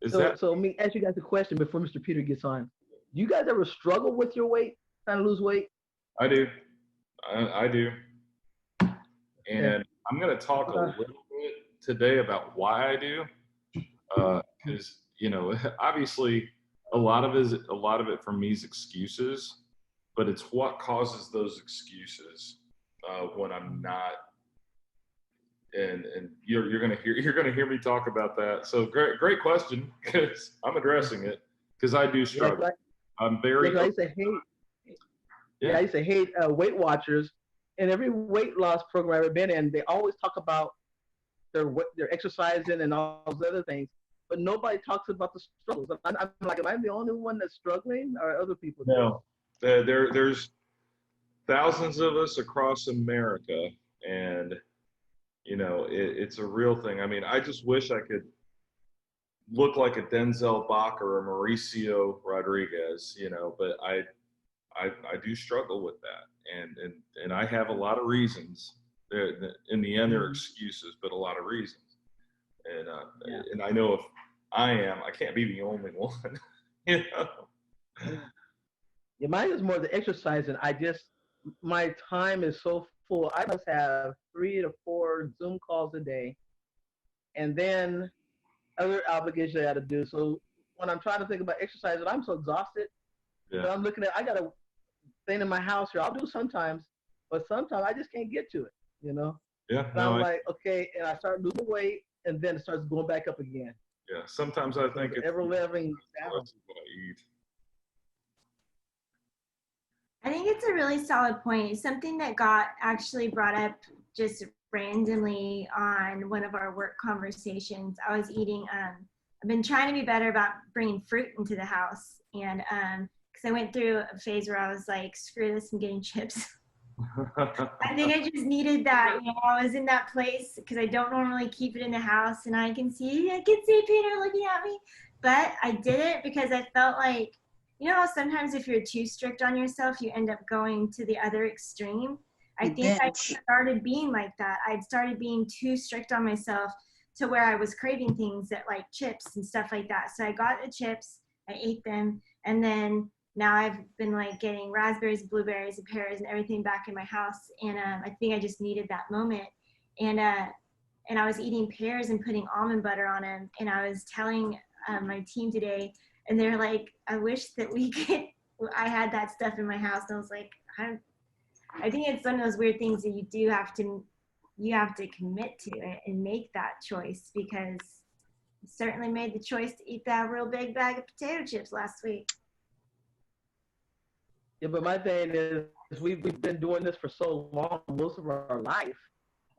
So let me ask you guys a question before Mr. Peter gets on. Do you guys ever struggle with your weight, trying to lose weight? I do. I do. And I'm going to talk a little bit today about why I do. Because, you know, obviously a lot of it for me is excuses, but it's what causes those excuses when I'm not. And you're gonna hear me talk about that. So great question, because I'm addressing it, because I do struggle. I'm very. I used to hate. I used to hate Weight Watchers, and every weight loss program I've ever been in, they always talk about their exercising and all those other things, but nobody talks about the struggles. I'm like, am I the only one that's struggling, or other people? No, there's thousands of us across America, and you know, it's a real thing. I mean, I just wish I could look like a Denzel Bach or a Mauricio Rodriguez, you know, but I do struggle with that. And I have a lot of reasons. In the end, they're excuses, but a lot of reasons. And I know if I can't be the only one, you know? Yeah, mine is more the exercise, and my time is so full. I must have 3 to 4 Zoom calls a day, and then other obligations I got to do. So when I'm trying to think about exercise, I'm so exhausted. Yeah. So I'm looking at, I got a thing in my house here. I'll do sometimes, but sometimes I just can't get to it, you know? Yeah. And I'm like, okay, and I start losing weight, and then it starts going back up again. Yeah. Sometimes I think it's ever-living down. I think it's a really solid point. It's something that got actually brought up just randomly on one of our work conversations. I was eating, I've been trying to be better about bringing fruit into the house. And because I went through a phase where I was like, screw this, I'm getting chips. I think I just needed that. You know, I was in that place because I don't normally keep it in the house. And I can see Peter looking at me. But I did it because I felt like, you know, sometimes if you're too strict on yourself, you end up going to the other extreme. I think I started being like that. I'd started being too strict on myself to where I was craving things that like chips and stuff like that. So I got the chips, I ate them, and then now I've been like getting raspberries, blueberries, and pears and everything back in my house. And I think I just needed that moment. And I was eating pears and putting almond butter on them. And I was telling my team today, and they're like, I wish that I had that stuff in my house. And I was like, I think it's one of those weird things that you have to commit to it and make that choice, because I certainly made the choice to eat that real big bag of potato chips last week. Yeah, but my thing is we've been doing this for so long, most of our life.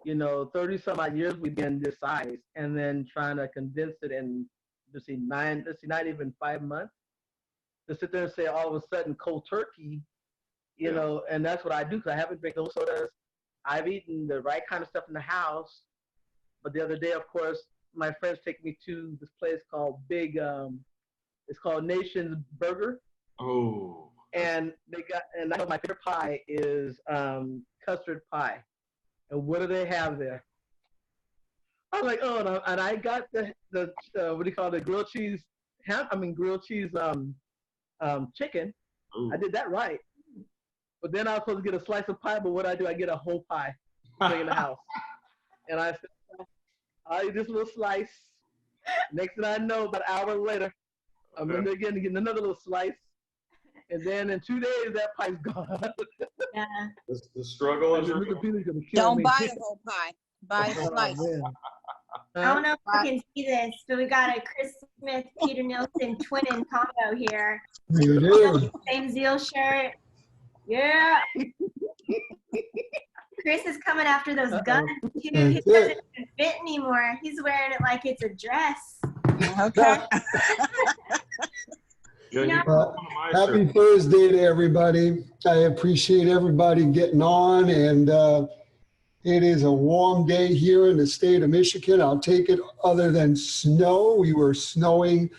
You know, 30-some odd years we've been this size, and then trying to condense it in not even 5 months, to sit there and say all of a sudden cold turkey, you know, and that's what I do, because I haven't drank those sodas. I've eaten the right kind of stuff in the house, but the other day, of course, my friends take me to this place called it's called Nation's Burger. Oh. And I know my favorite pie is custard pie. And what do they have there? I was like, oh, no. And I got the what do you call it, grilled cheese chicken. Ooh. I did that right. But then I was supposed to get a slice of pie, but what I do, I get a whole pie in the house. And I said, I'll eat this little slice. Next thing I know, about an hour later, I'm in there again getting another little slice. And then in 2 days, that pie's gone. Yeah. The struggle is Don't buy a whole pie. Buy a slice. I don't know if I can see this, but we got a Chris Smith, Peter Nielsen twinning combo here. You do. Same Zeal shirt. Yeah. Chris is coming after those guns too. He doesn't even fit anymore. He's wearing it like it's a dress. Okay. Happy Thursday to everybody. I appreciate everybody getting on, and it is a warm day here in the state of Michigan. I'll take it, other than snow. We were snowing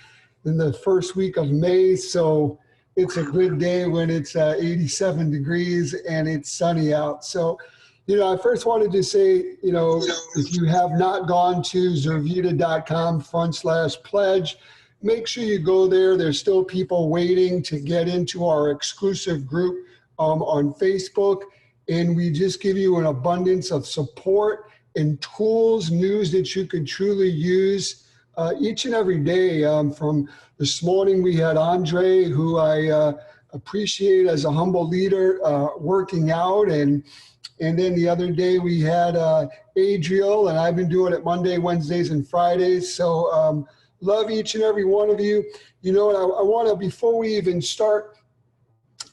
in the first week of May, so it's a good day when it's 87 degrees and it's sunny out. So, you know, I first wanted to say, you know, if you have not gone to Zurvita.com/pledge, make sure you go there. There's still people waiting to get into our exclusive group on Facebook. And we just give you an abundance of support and tools, news that you could truly use each and every day. From this morning, we had Andre, who I appreciate as a humble leader, working out. And then the other day we had Adriel, and I've been doing it Monday, Wednesdays, and Fridays. So love each and every one of you. You know, and I want to, before we even start,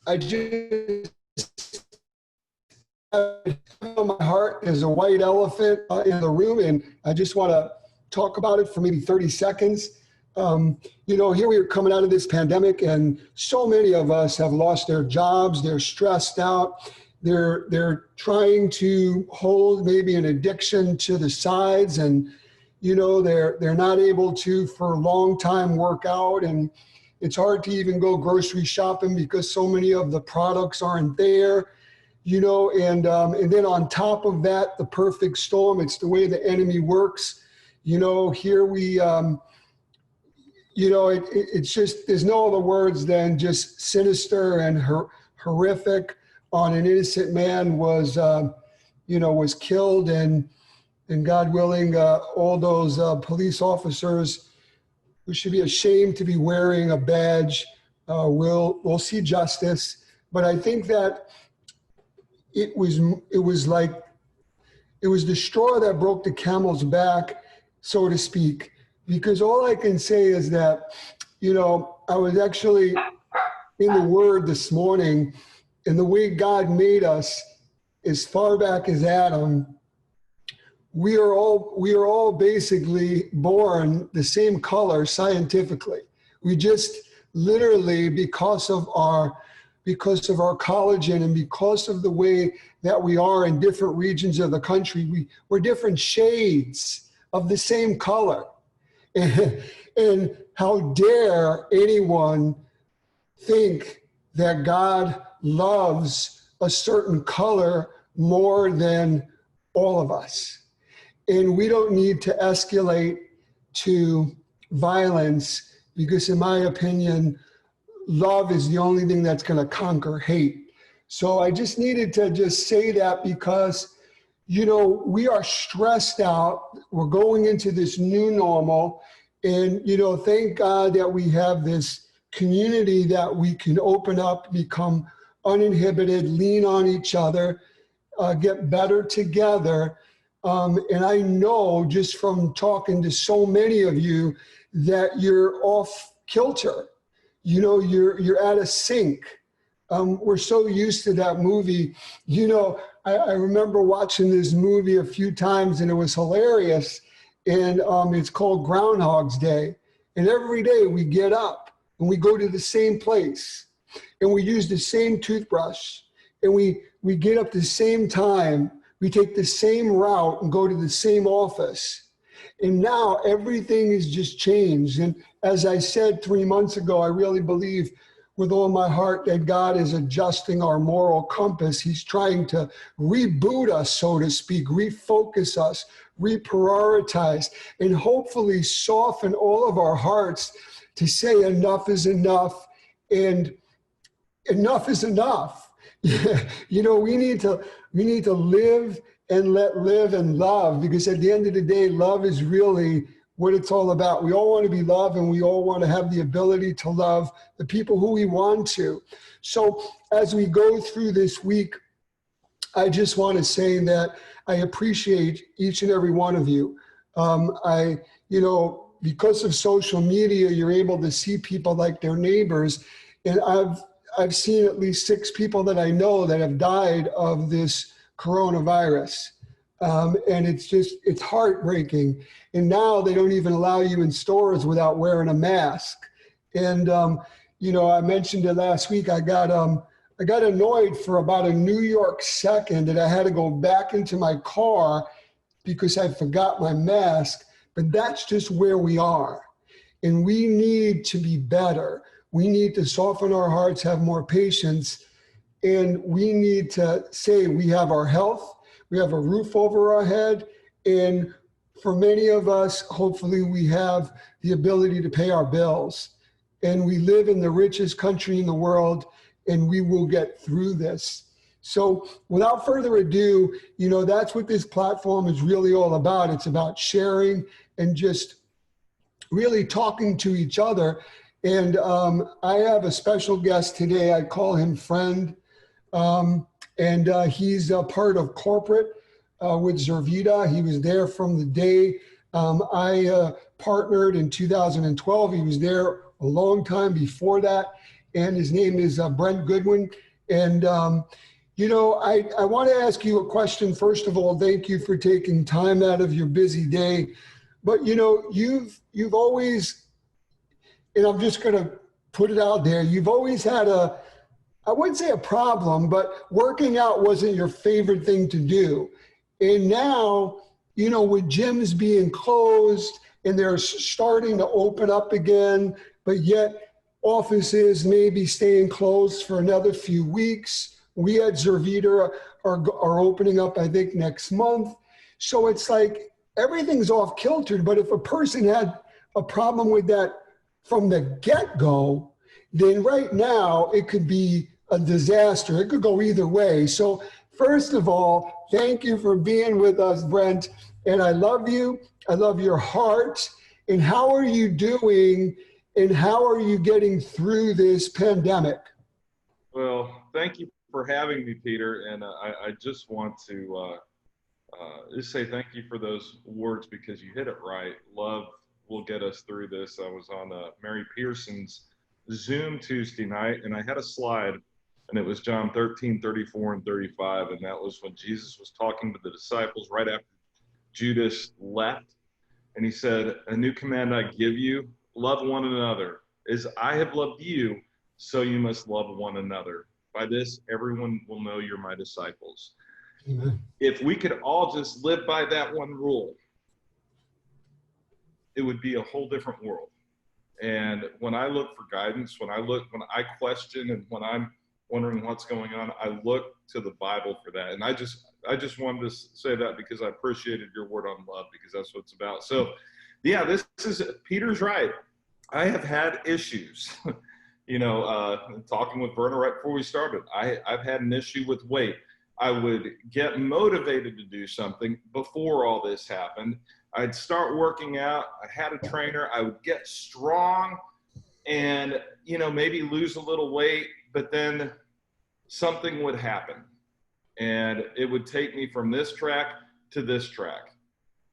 I just, on my heart, there's a white elephant in the room, and I just want to talk about it for maybe 30 seconds. You know, here we are coming out of this pandemic, and so many of us have lost their jobs. They're stressed out. They're trying to hold maybe an addiction to the sides, and you know, they're not able to for a long time work out, and it's hard to even go grocery shopping because so many of the products aren't there. You know, and then on top of that, the perfect storm. It's the way the enemy works. You know, here we, you know, it's just, there's no other words than just sinister and horrific. On an innocent man was, you know, was killed, and God willing, all those police officers who should be ashamed to be wearing a badge will see justice. But I think that it was the straw that broke the camel's back, so to speak, because all I can say is that, you know, I was actually in the Word this morning, and the way God made us, as far back as Adam, we are all basically born the same color scientifically. We just literally, because of our collagen and because of the way that we are in different regions of the country, we're different shades of the same color. And how dare anyone think that God loves a certain color more than all of us. And we don't need to escalate to violence, because in my opinion, love is the only thing that's going to conquer hate. So I just needed to just say that because, you know, we are stressed out. We're going into this new normal. And, you know, thank God that we have this community that we can open up, become uninhibited, lean on each other, get better together. And I know just from talking to so many of you that you're off kilter. You know, you're at a sink. We're so used to that movie. You know, I remember watching this movie a few times, and it was hilarious. And it's called Groundhog's Day. And every day we get up and we go to the same place, and we use the same toothbrush, and we get up the same time. We take the same route and go to the same office. And now everything is just changed. And as I said 3 months ago, I really believe with all my heart that God is adjusting our moral compass. He's trying to reboot us, so to speak, refocus us, reprioritize, and hopefully soften all of our hearts to say enough is enough, and enough is enough. You know, we need to live and let live and love, because at the end of the day, love is really what it's all about. We all want to be loved, and we all want to have the ability to love the people who we want to. So as we go through this week, I just want to say that I appreciate each and every one of you. You know, because of social media, you're able to see people like their neighbors. And I've seen at least 6 people that I know that have died of this coronavirus. And it's heartbreaking. And now they don't even allow you in stores without wearing a mask. And, you know, I mentioned it last week. I got annoyed for about a New York second that I had to go back into my car because I forgot my mask. But that's just where we are. And we need to be better. We need to soften our hearts, have more patience, and we need to say we have our health, we have a roof over our head, and for many of us, hopefully we have the ability to pay our bills, and we live in the richest country in the world, and we will get through this. So without further ado, you know, that's what this platform is really all about. It's about sharing and just really talking to each other. And I have a special guest today. I call him friend. And he's a part of corporate with Zurvita. He was there from the day I partnered in 2012. He was there a long time before that. And his name is Brent Goodwin. And you know, I want to ask you a question. First of all, thank you for taking time out of your busy day. But, you know, you've always, and I'm just going to put it out there, you've always had I wouldn't say a problem, but working out wasn't your favorite thing to do. And now, you know, with gyms being closed and they're starting to open up again, but yet offices may be staying closed for another few weeks. We at Zurvita are opening up, I think, next month. So it's like everything's off kilter. But if a person had a problem with that from the get-go, then right now it could be a disaster. It could go either way. So first of all, thank you for being with us, Brent. And I love you. I love your heart. And how are you doing? And how are you getting through this pandemic? Well, thank you for having me, Peter. And I just want to just say thank you for those words, because you hit it right. Love will get us through this. I was on Mary Pearson's Zoom Tuesday night, and I had a slide, and it was John 13, 34, and 35. And that was when Jesus was talking to the disciples right after Judas left. And he said, "A new command I give you, love one another. As I have loved you, so you must love one another. By this, everyone will know you're my disciples." Amen. If we could all just live by that one rule, it would be a whole different world. And when I look for guidance, when I question, and when I'm wondering what's going on, I look to the Bible for that. And I just wanted to say that because I appreciated your word on love, because that's what it's about. So yeah, Peter's right. I have had issues. You know, talking with Verna right before we started, I've had an issue with weight. I would get motivated to do something before all this happened. I'd start working out. I had a trainer. I would get strong and, you know, maybe lose a little weight, but then something would happen. And it would take me from this track to this track.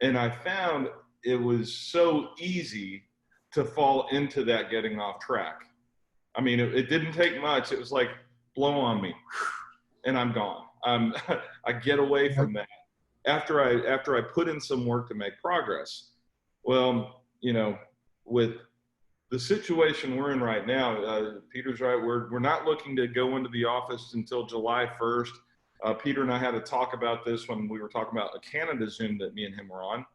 And I found it was so easy to fall into that getting off track. I mean, it didn't take much. It was like, blow on me, and I'm gone. I get away from that after I put in some work to make progress. Well, you know, with the situation we're in right now, Peter's right. We're not looking to go into the office until July 1st. Peter and I had to talk about this when we were talking about a Canada Zoom that me and him were on.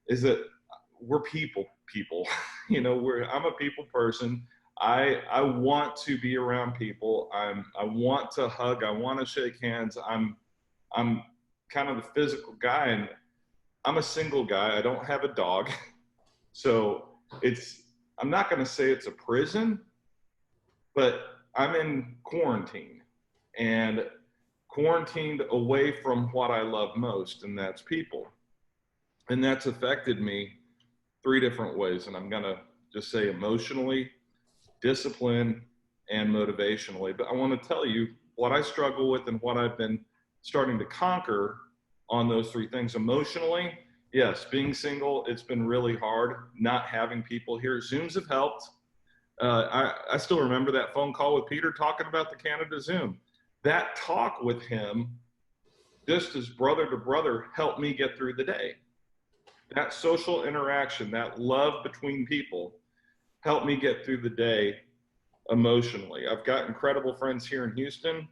Is that we're people. You know, I'm a people person. I want to be around people. I want to hug. I want to shake hands. I'm kind of the physical guy, and I'm a single guy. I don't have a dog. So I'm not going to say it's a prison, but I'm in quarantine, and quarantined away from what I love most, and that's people. And that's affected me 3 different ways. And I'm going to just say emotionally, discipline, and motivationally. But I want to tell you what I struggle with and what I've been starting to conquer on those 3 things. Emotionally, yes, being single, it's been really hard not having people here. Zooms have helped. I still remember that phone call with Peter talking about the Canada Zoom. That talk with him, just as brother to brother, helped me get through the day. That social interaction, that love between people, helped me get through the day emotionally. I've got incredible friends here in Houston,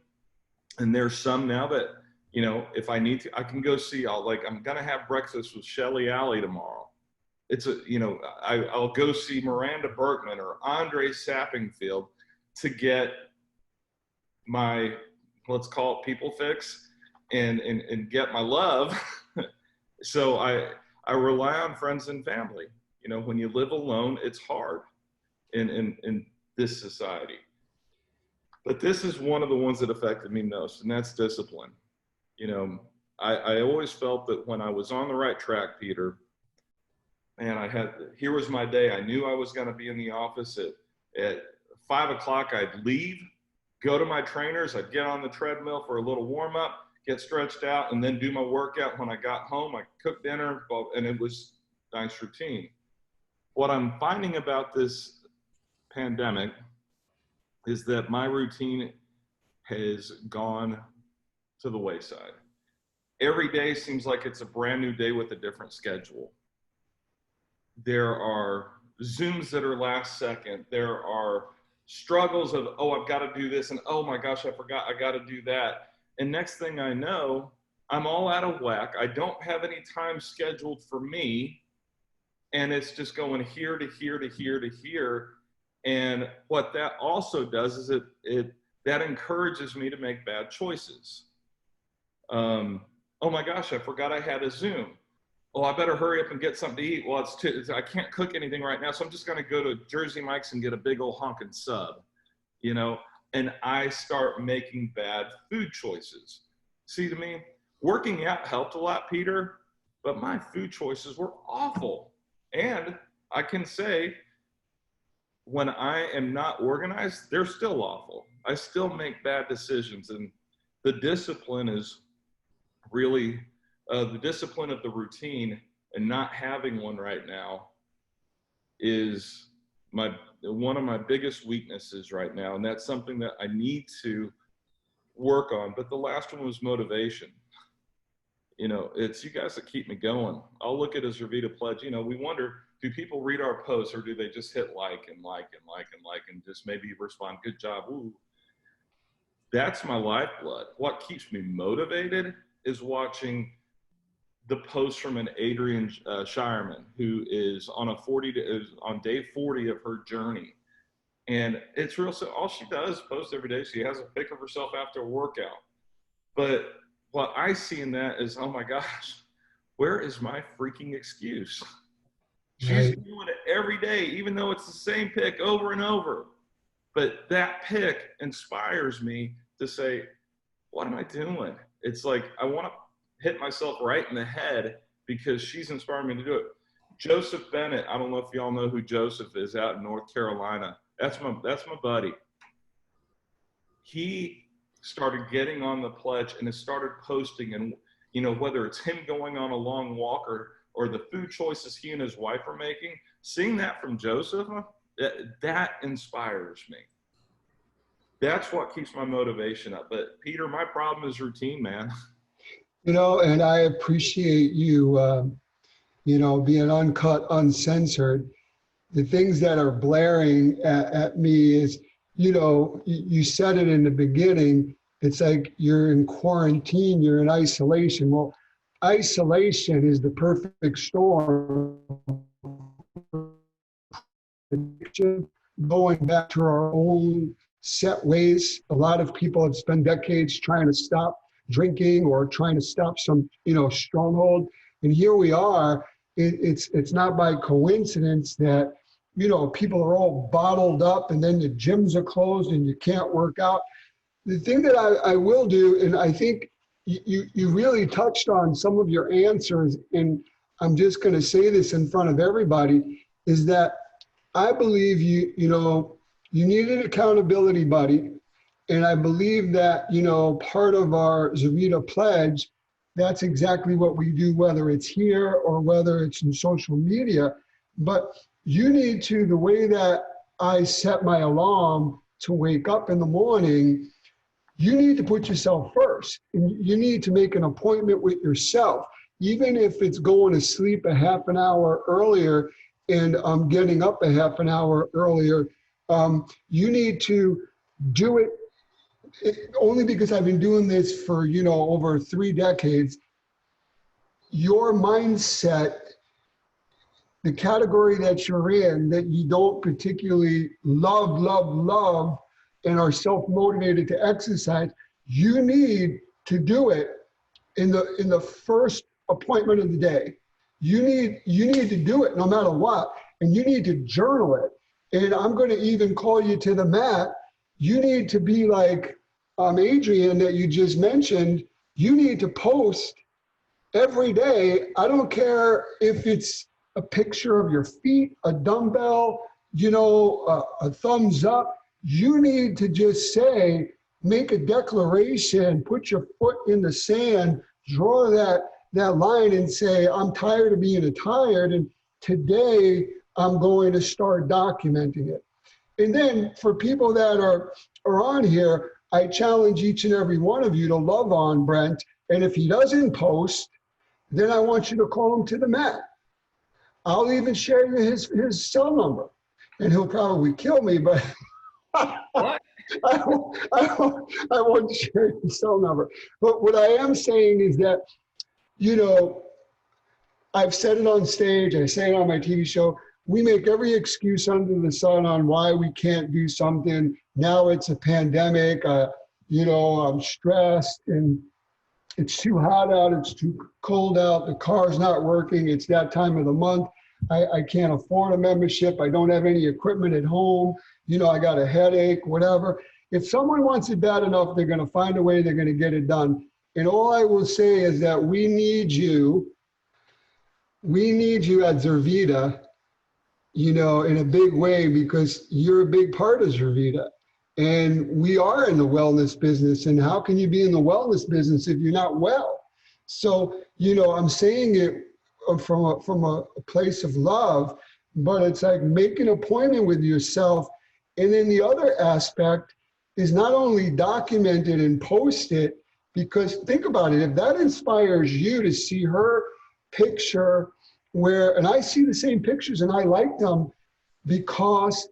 and there's some now that, you know, if I need to, I can go see. I'm gonna have breakfast with Shelly Alley tomorrow. I'll go see Miranda Berkman or Andre Sappingfield to get my, let's call it people fix, and get my love. So I I rely on friends and family. You know, when you live alone, it's hard in this society. But this is one of the ones that affected me most, and that's discipline. You know, I always felt that when I was on the right track, Peter, and here was my day. I knew I was going to be in the office at 5 o'clock. I'd leave, go to my trainers. I'd get on the treadmill for a little warm up, get stretched out, and then do my workout. When I got home, I cooked dinner, and it was a nice routine. What I'm finding about this pandemic is that my routine has gone to the wayside. Every day seems like it's a brand new day with a different schedule. There are Zooms that are last second. There are struggles of, oh, I've got to do this, and oh my gosh, I forgot, I got to do that. And next thing I know, I'm all out of whack. I don't have any time scheduled for me, and it's just going here to here to here to here. And what that also does is that encourages me to make bad choices. Oh my gosh, I forgot I had a Zoom. Oh, I better hurry up and get something to eat. Well, I can't cook anything right now, so I'm just going to go to Jersey Mike's and get a big old honkin' sub, you know? And I start making bad food choices. See, to me, working out helped a lot, Peter, but my food choices were awful. And I can say, when I am not organized, they're still awful. I still make bad decisions, and the discipline is really the discipline of the routine, and not having one right now is one of my biggest weaknesses right now, and that's something that I need to work on. But the last one was motivation. You know, it's you guys that keep me going. I'll look at a Zurvita pledge. You know, we wonder, do people read our posts, or do they just hit like and just maybe respond, good job, ooh. That's my lifeblood. What keeps me motivated is watching the post from an Adrian Shireman, who is on on day 40 of her journey. And it's real, so all she does is post every day. She has a pic of herself after a workout. But what I see in that is, oh my gosh, where is my freaking excuse? She's doing it every day, even though it's the same pic over and over. But that pic inspires me to say, what am I doing? It's like, I want to hit myself right in the head because she's inspiring me to do it. Joseph Bennet, I don't know if y'all know who Joseph is, out in North Carolina. That's my buddy. He started getting on the pledge and has started posting, and you know, whether it's him going on a long walk or the food choices he and his wife are making, seeing that from Joseph, that inspires me. That's what keeps my motivation up. But Peter, my problem is routine, man. You know, and I appreciate you, you know, being uncut, uncensored. The things that are blaring at me is, you know, you said it in the beginning, it's like you're in quarantine, you're in isolation. Well, isolation is the perfect storm. Going back to our own set ways. A lot of people have spent decades trying to stop drinking or trying to stop some, you know, stronghold. And here we are. It's not by coincidence that, you know, people are all bottled up and then the gyms are closed and you can't work out. The thing that I will do, and I think you really touched on some of your answers, and I'm just going to say this in front of everybody, is that I believe you need an accountability buddy. And I believe that, you know, part of our Zurvita pledge, that's exactly what we do, whether it's here or whether it's in social media. But you need to, the way that I set my alarm to wake up in the morning, you need to put yourself first. And you need to make an appointment with yourself, even if it's going to sleep a half an hour earlier and getting up a half an hour earlier. You need to do it. Only because I've been doing this for, you know, over 3 decades. Your mindset, the category that you're in, that you don't particularly love, and are self-motivated to exercise, you need to do it in the first appointment of the day. you need to do it no matter what, and you need to journal it. And I'm going to even call you to the mat. You need to be like Adrian that you just mentioned. You need to post every day. I don't care if it's a picture of your feet, a dumbbell, a thumbs up. You need to just say, make a declaration, put your foot in the sand, draw that line and say, I'm tired of being tired, and today I'm going to start documenting it. And then for people that are on here, I challenge each and every one of you to love on Brent. And if he doesn't post, then I want you to call him to the mat. I'll even share you his cell number, and he'll probably kill me, but What? I won't share his cell number. But what I am saying is that, I've said it on stage, I say it on my TV show, we make every excuse under the sun on why we can't do something. Now it's a pandemic, I'm stressed, and it's too hot out, it's too cold out, the car's not working, it's that time of the month, I can't afford a membership, I don't have any equipment at home, I got a headache, whatever. If someone wants it bad enough, they're going to find a way, they're going to get it done. And all I will say is that we need you at Zurvita, in a big way, because you're a big part of Zurvita. And we are in the wellness business. And how can you be in the wellness business if you're not well? So, I'm saying it from a place of love, but it's like make an appointment with yourself. And then the other aspect is not only document it and post it, because think about it, if that inspires you to see her picture and I see the same pictures and I like them because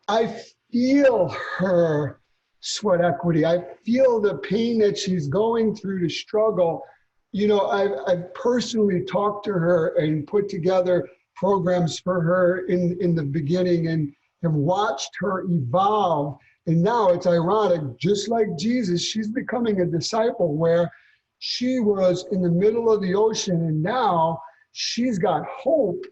I feel her sweat equity. I feel the pain that she's going through to struggle. I've personally talked to her and put together programs for her in the beginning and have watched her evolve. And now it's ironic, just like Jesus, she's becoming a disciple where she was in the middle of the ocean and now she's got hope.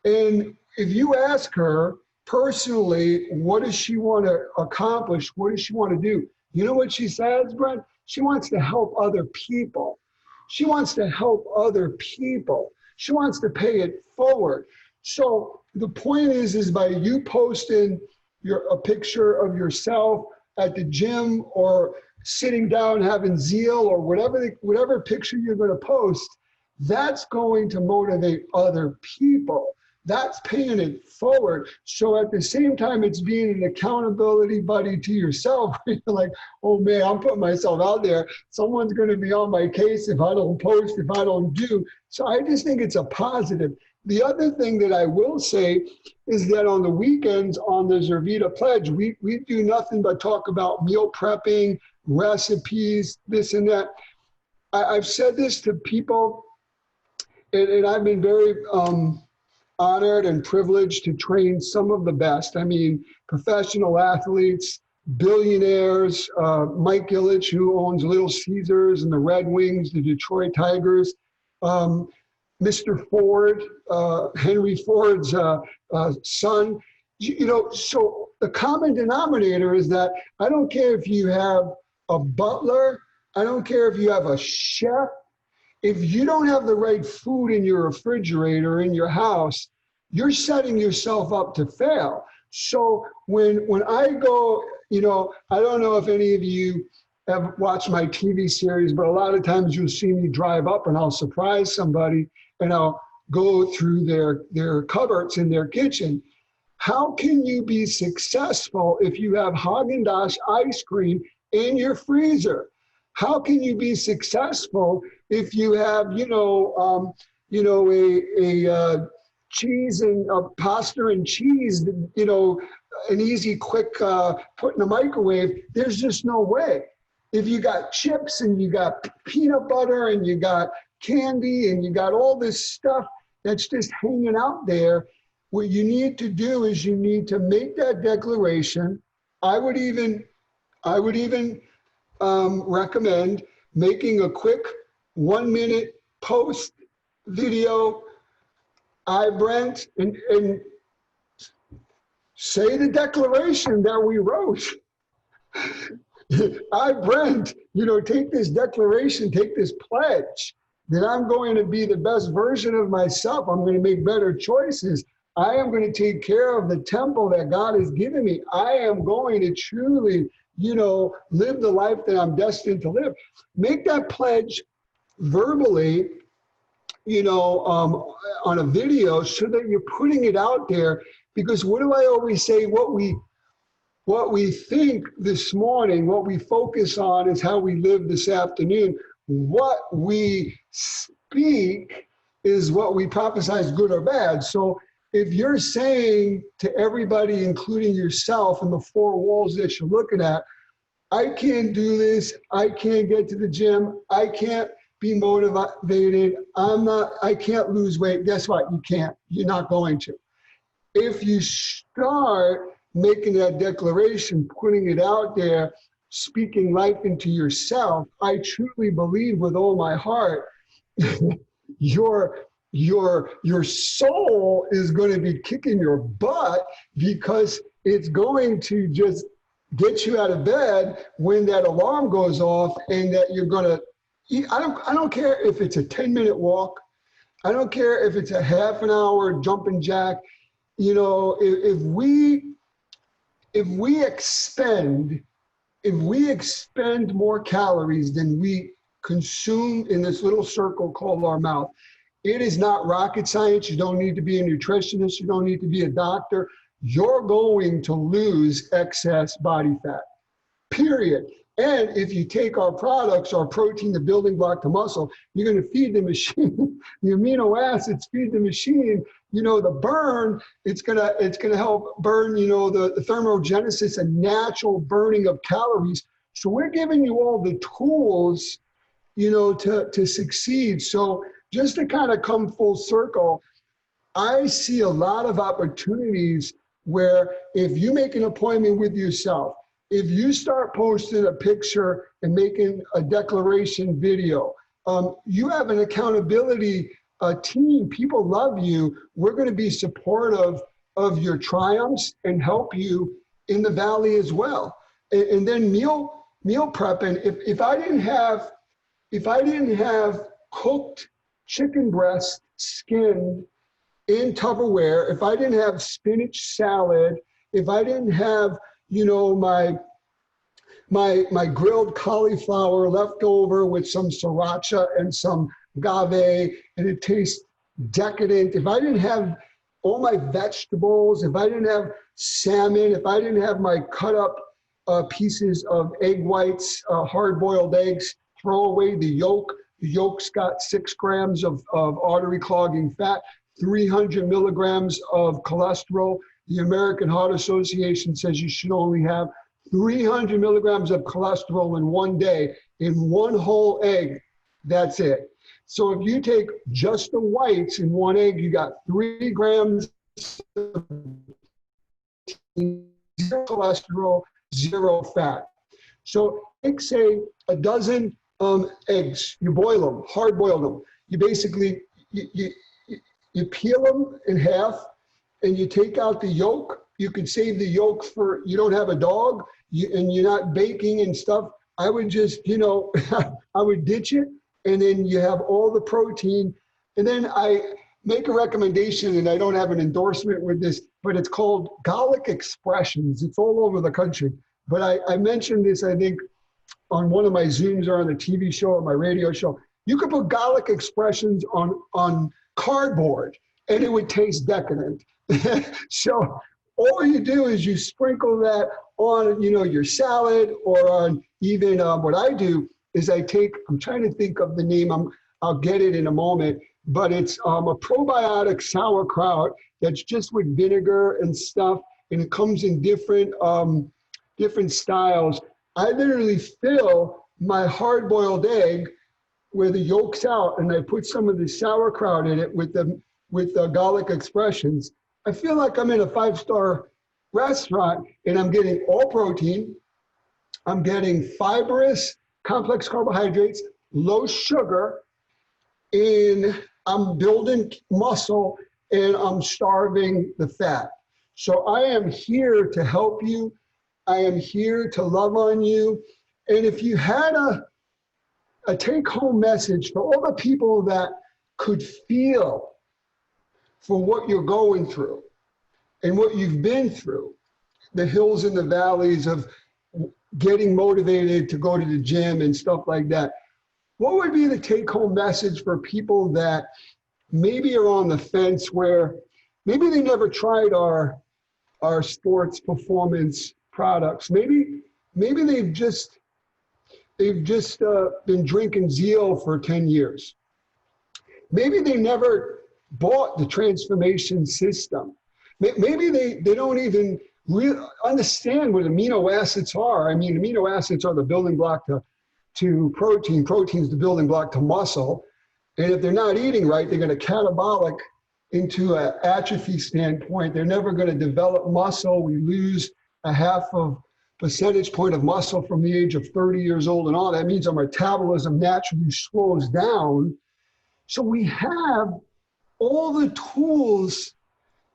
And if you ask her personally, what does she want to accomplish? What does she want to do? You know what she says, Brent? She wants to help other people. She wants to help other people. She wants to pay it forward. So the point is by you posting a picture of yourself at the gym or sitting down having zeal or whatever picture you're going to post, that's going to motivate other people. That's paying it forward. So at the same time, it's being an accountability buddy to yourself. You're like, oh man, I'm putting myself out there. Someone's going to be on my case if I don't post, if I don't do. So I just think it's a positive. The other thing that I will say is that on the weekends on the Zurvita Pledge, we do nothing but talk about meal prepping, recipes, this and that. I've said this to people, and I've been very honored and privileged to train some of the best. I mean, professional athletes, billionaires, Mike Ilitch, who owns Little Caesars and the Red Wings, the Detroit Tigers, Mr. Ford, Henry Ford's son. So the common denominator is that I don't care if you have a butler, I don't care if you have a chef, if you don't have the right food in your refrigerator in your house, you're setting yourself up to fail. So when I go, I don't know if any of you have watched my TV series, but a lot of times you'll see me drive up and I'll surprise somebody and I'll go through their cupboards in their kitchen. How can you be successful if you have Haagen-Dazs ice cream in your freezer? How can you be successful if you have, a cheese and pasta and cheese, an easy, quick put in the microwave? There's just no way. If you got chips and you got peanut butter and you got candy and you got all this stuff that's just hanging out there, what you need to do is you need to make that declaration. I would even recommend making a quick 1-minute post video, I, Brent, and say the declaration that we wrote. I, Brent, take this declaration, take this pledge that I'm going to be the best version of myself. I'm going to make better choices. I am going to take care of the temple that God has given me. I am going to truly, live the life that I'm destined to live. Make that pledge verbally, on a video so that you're putting it out there. Because what do I always say? What we think this morning, what we focus on is how we live this afternoon. What we speak is what we prophesize, good or bad. So if you're saying to everybody, including yourself and the four walls that you're looking at, I can't do this, I can't get to the gym, I can't be motivated, I can't lose weight, guess what? You can't. You're not going to. If you start making that declaration, putting it out there, speaking life into yourself, I truly believe with all my heart, your soul is going to be kicking your butt, because it's going to just get you out of bed when that alarm goes off, and that you're going to eat. I don't care if it's a 10-minute walk. I don't care if it's a half an hour jumping jack. If we expend more calories than we consume in this little circle called our mouth, it is not rocket science. You don't need to be a nutritionist. You don't need to be a doctor. You're going to lose excess body fat, period. And if you take our products, our protein, the building block to muscle, you're going to feed the machine. The amino acids feed the machine. The burn, it's gonna help burn, the thermogenesis, a natural burning of calories. So we're giving you all the tools, to succeed. So just to kind of come full circle, I see a lot of opportunities where if you make an appointment with yourself, if you start posting a picture and making a declaration video, you have an accountability team. People love you. We're going to be supportive of your triumphs and help you in the valley as well. And then meal prepping. If I didn't have cooked chicken breast skinned in Tupperware, if I didn't have spinach salad, if I didn't have my grilled cauliflower left over with some sriracha and some agave, and it tastes decadent. If I didn't have all my vegetables, if I didn't have salmon, if I didn't have my cut up pieces of egg whites, hard-boiled eggs, throw away the yolk. The yolk's got 6 grams of artery clogging fat, 300 milligrams of cholesterol. The American Heart Association says you should only have 300 milligrams of cholesterol in one day in one whole egg. That's it. So if you take just the whites in one egg, you got 3 grams of zero cholesterol, 0 fat. So take, say, a dozen eggs. You boil them, hard boil them. You basically, you peel them in half, and you take out the yolk. You could save the yolk for, you don't have a dog, and you're not baking and stuff. I would just, I would ditch it, and then you have all the protein. And then I make a recommendation, and I don't have an endorsement with this, but it's called Garlic Expressions. It's all over the country. But I mentioned this, I think, on one of my Zooms or on the TV show or my radio show. You could put Garlic Expressions on cardboard, and it would taste decadent. So all you do is you sprinkle that on, your salad, or on even what I do is I'm trying to think of the name, I'll get it in a moment, but it's a probiotic sauerkraut that's just with vinegar and stuff, and it comes in different styles. I literally fill my hard-boiled egg where the yolk's out, and I put some of the sauerkraut in it with the Garlic Expressions. I feel like I'm in a 5-star restaurant, and I'm getting all protein. I'm getting fibrous, complex carbohydrates, low sugar in I'm building muscle and I'm starving the fat. So I am here to help you. I am here to love on you. And if you had a take-home message for all the people that could feel for what you're going through and what you've been through, the hills and the valleys of getting motivated to go to the gym and stuff like that, what would be the take-home message for people that maybe are on the fence, where maybe they never tried our sports performance products? Maybe they've just been drinking Zeal for 10 years. Maybe they never bought the transformation system. Maybe they don't even understand what amino acids are. I mean, amino acids are the building block to protein. Protein is the building block to muscle. And if they're not eating right, they're going to catabolic into an atrophy standpoint. They're never going to develop muscle. We lose a half of percentage point of muscle from the age of 30 years old and all. That means our metabolism naturally slows down. So we have all the tools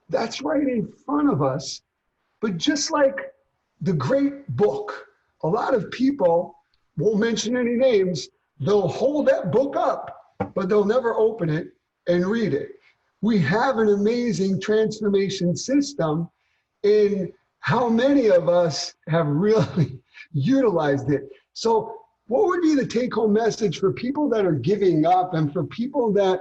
that's right in front of us. But just like the great book, a lot of people won't mention any names. They'll hold that book up, but they'll never open it and read it. We have an amazing transformation system, and how many of us have really utilized it? So what would be the take-home message for people that are giving up, and for people that,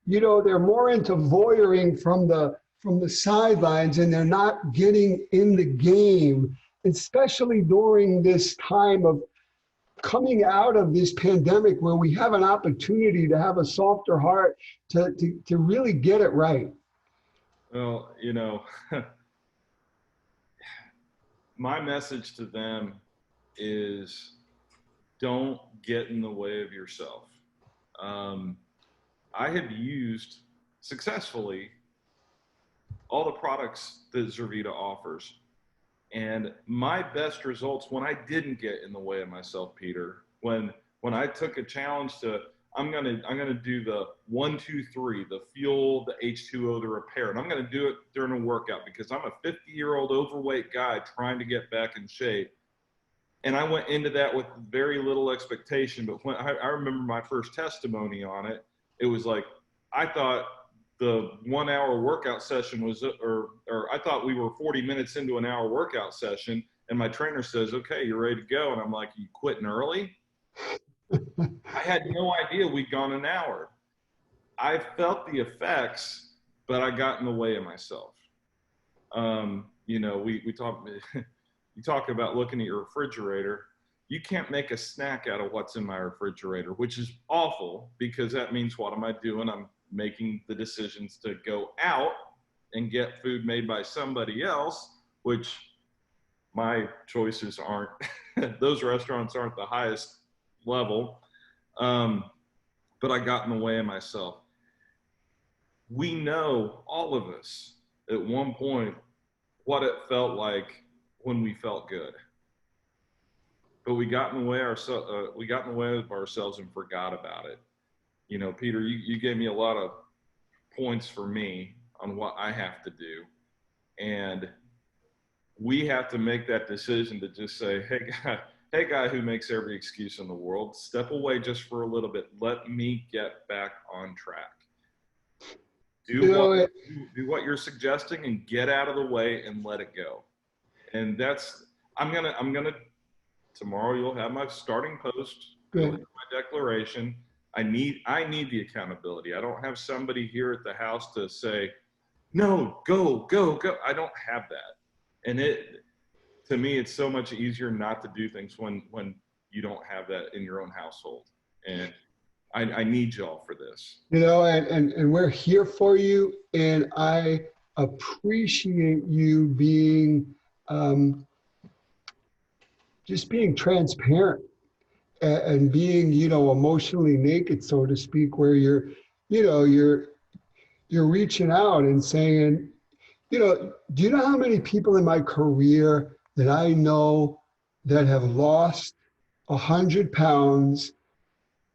you know, they're more into voyeuring from the sidelines and they're not getting in the game, especially during this time of coming out of this pandemic, where we have an opportunity to have a softer heart, to really get it right? Well, you know, my message to them is don't get in the way of yourself. I have used successfully all the products that Zurvita offers. And my best results when I didn't get in the way of myself, Peter, when I took a challenge to, I'm gonna do the 1, 2, 3, the fuel, the H2O, the repair, and I'm gonna do it during a workout because I'm a 50-year-old overweight guy trying to get back in shape. And I went into that with very little expectation. But when I remember my first testimony on it, it was like, I thought the 1 hour workout session was, or I thought we were 40 minutes into an hour workout session, and my trainer says, okay, you're ready to go. And I'm like, you quitting early? I had no idea we'd gone an hour. I felt the effects, but I got in the way of myself. You know, we talk, you talk about looking at your refrigerator. You can't make a snack out of what's in my refrigerator, which is awful, because that means, what am I doing? I'm making the decisions to go out and get food made by somebody else, which my choices aren't, those restaurants aren't the highest level. But I got in the way of myself. We know, all of us, at one point, what it felt like when we felt good. But we got in the way of ourselves and forgot about it. You know, Peter, you gave me a lot of points for me on what I have to do. And we have to make that decision to just say, hey guy who makes every excuse in the world, step away just for a little bit. Let me get back on track. Do what you're suggesting and get out of the way and let it go. And that's, I'm gonna, tomorrow you'll have my starting post, my declaration. I need the accountability. I don't have somebody here at the house to say, no, go. I don't have that. And to me, it's so much easier not to do things when you don't have that in your own household. And I need y'all for this. You know, and we're here for you. And I appreciate you being, just being transparent and being, you know, emotionally naked, so to speak, where you're reaching out and saying, you know, do you know how many people in my career that I know that have lost 100 pounds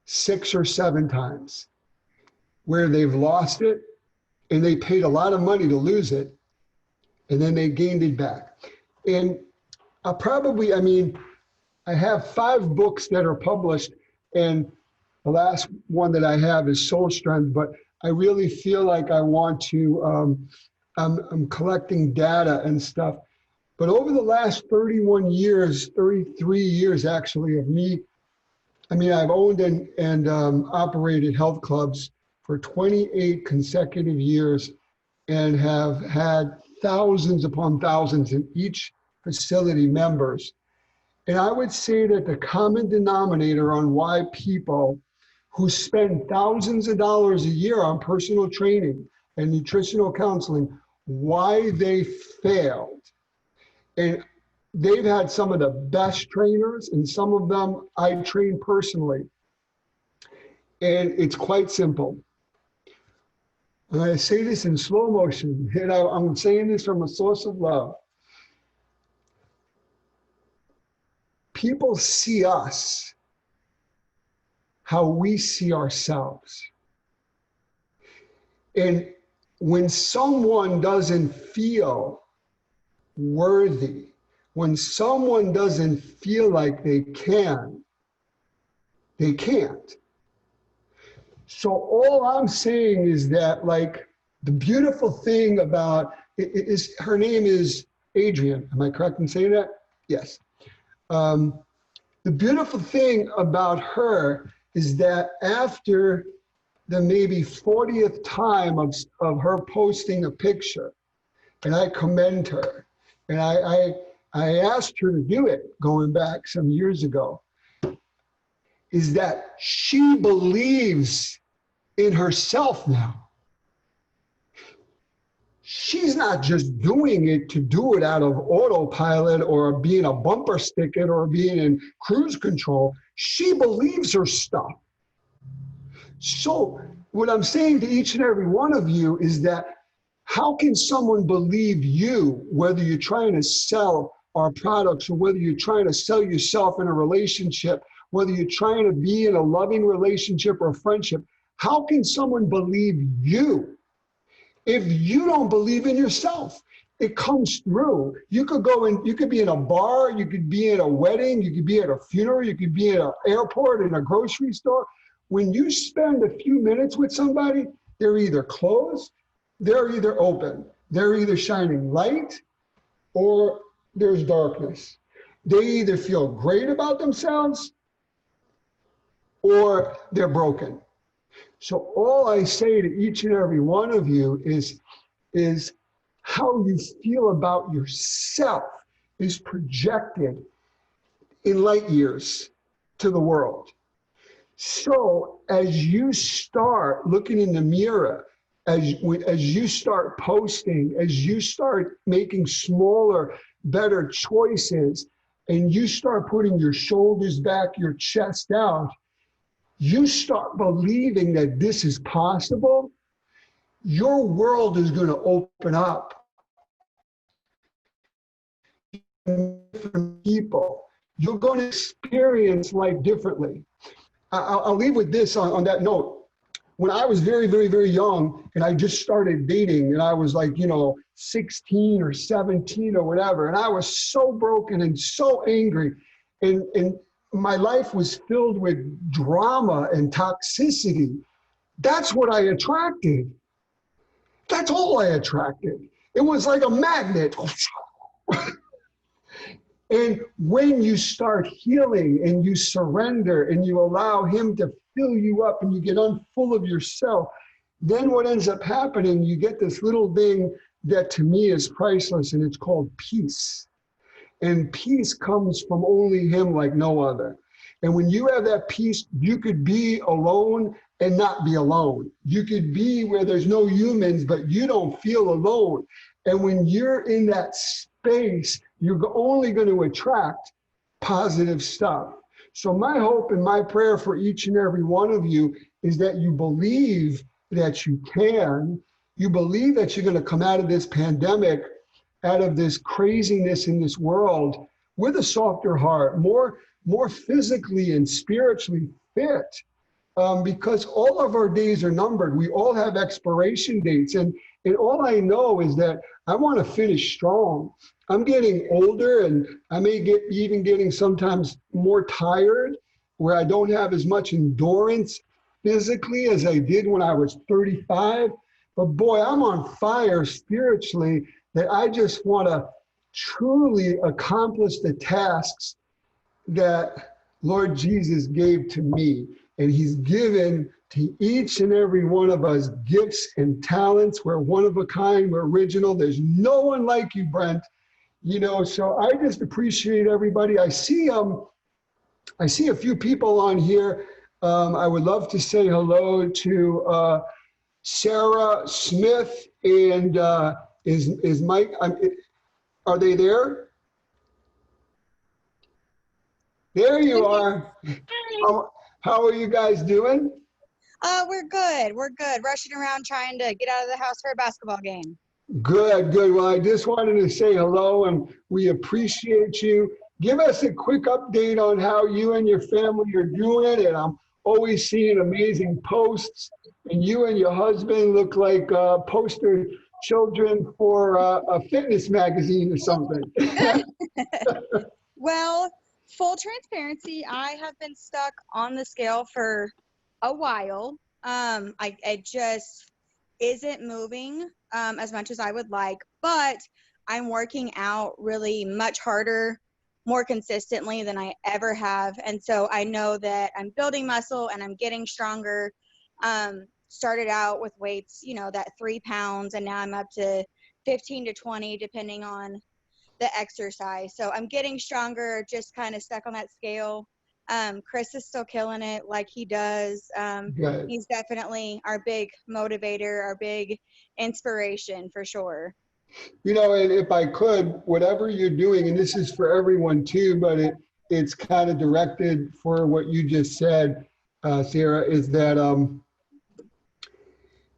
6 or 7 times? where they've lost it and they paid a lot of money to lose it, and then they gained it back. And I have 5 books that are published, and the last one that I have is Soul Strength, but I really feel like I want to, I'm collecting data and stuff. But over the last 31 years, 33 years actually of me, I've owned and operated health clubs for 28 consecutive years and have had thousands upon thousands in each facility members. And I would say that the common denominator on why people who spend thousands of dollars a year on personal training and nutritional counseling, why they failed. And they've had some of the best trainers, and some of them I train personally. And it's quite simple. And I say this in slow motion, and I'm saying this from a source of love. People see us how we see ourselves. And when someone doesn't feel worthy, when someone doesn't feel like they can, they can't. So all I'm saying is that, like, the beautiful thing about her name is Adrienne. Am I correct in saying that? Yes. The beautiful thing about her is that after the maybe 40th time of her posting a picture, and I commend her, and I asked her to do it going back some years ago, is that she believes in herself now. She's not just doing it to do it out of autopilot or being a bumper sticker or being in cruise control. She believes her stuff. So what I'm saying to each and every one of you is that how can someone believe you, whether you're trying to sell our products or whether you're trying to sell yourself in a relationship, whether you're trying to be in a loving relationship or a friendship, how can someone believe you if you don't believe in yourself? It comes through. You could go in, you could be in a bar, you could be at a wedding, you could be at a funeral, you could be at an airport, in a grocery store. When you spend a few minutes with somebody, they're either closed, they're either open, they're either shining light, or there's darkness. They either feel great about themselves or they're broken. So all I say to each and every one of you is how you feel about yourself is projected in light years to the world. So as you start looking in the mirror, as you start posting, as you start making smaller, better choices, and you start putting your shoulders back, your chest out, you start believing that this is possible, your world is going to open up. Different people. You're going to experience life differently. I'll leave with this on that note. When I was very, very, very young and I just started dating and I was like, 16 or 17 or whatever, and I was so broken and so angry, and my life was filled with drama and toxicity. That's what I attracted. That's all I attracted. It was like a magnet. And when you start healing and you surrender and you allow him to fill you up and you get unfull of yourself, then what ends up happening, you get this little thing that to me is priceless, and it's called peace. And peace comes from only him like no other. And when you have that peace, you could be alone and not be alone. You could be where there's no humans, but you don't feel alone. And when you're in that space, you're only going to attract positive stuff. So my hope and my prayer for each and every one of you is that you believe that you can. You believe that you're going to come out of this pandemic, out of this craziness in this world, with a softer heart, more physically and spiritually fit. because all of our days are numbered. We all have expiration dates. And all I know is that I want to finish strong. I'm getting older, and I may get even getting sometimes more tired, where I don't have as much endurance physically as I did when I was 35. But boy, I'm on fire spiritually, that I just want to truly accomplish the tasks that Lord Jesus gave to me. And he's given to each and every one of us gifts and talents. We're one of a kind, we're original. There's no one like you, Brent. You know, so I just appreciate everybody. I see a few people on here. I would love to say hello to Sarah Smith and is Mike. Are they there? There you are. How are you guys doing? We're good. We're good. Rushing around trying to get out of the house for a basketball game. Good, good. Well, I just wanted to say hello, and we appreciate you. Give us a quick update on how you and your family are doing. And I'm always seeing amazing posts, and you and your husband look like poster children for a fitness magazine or something. Well, full transparency, I have been stuck on the scale for a while. I just isn't moving as much as I would like, but I'm working out really much harder, more consistently than I ever have. And so I know that I'm building muscle and I'm getting stronger. Started out with weights, you know, that 3 pounds, and now I'm up to 15 to 20, depending on the exercise. So I'm getting stronger, just kind of stuck on that scale. Chris is still killing it like he does. Good. He's definitely our big motivator, our big inspiration for sure. You know, and if I could, whatever you're doing, and this is for everyone too, but it's kind of directed for what you just said, Sarah, is that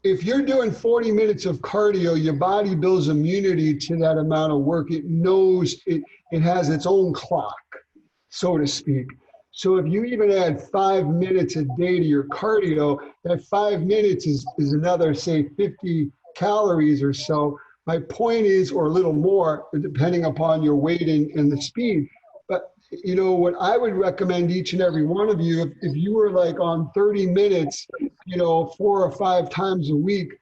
if you're doing 40 minutes of cardio, your body builds immunity to that amount of work. It knows it has its own clock, so to speak. So if you even add 5 minutes a day to your cardio, that 5 minutes is another, say, 50 calories or so. My point is, or a little more, depending upon your weight and the speed. But, you know, what I would recommend each and every one of you, if you were like on 30 minutes, you know, 4 or 5 times a week,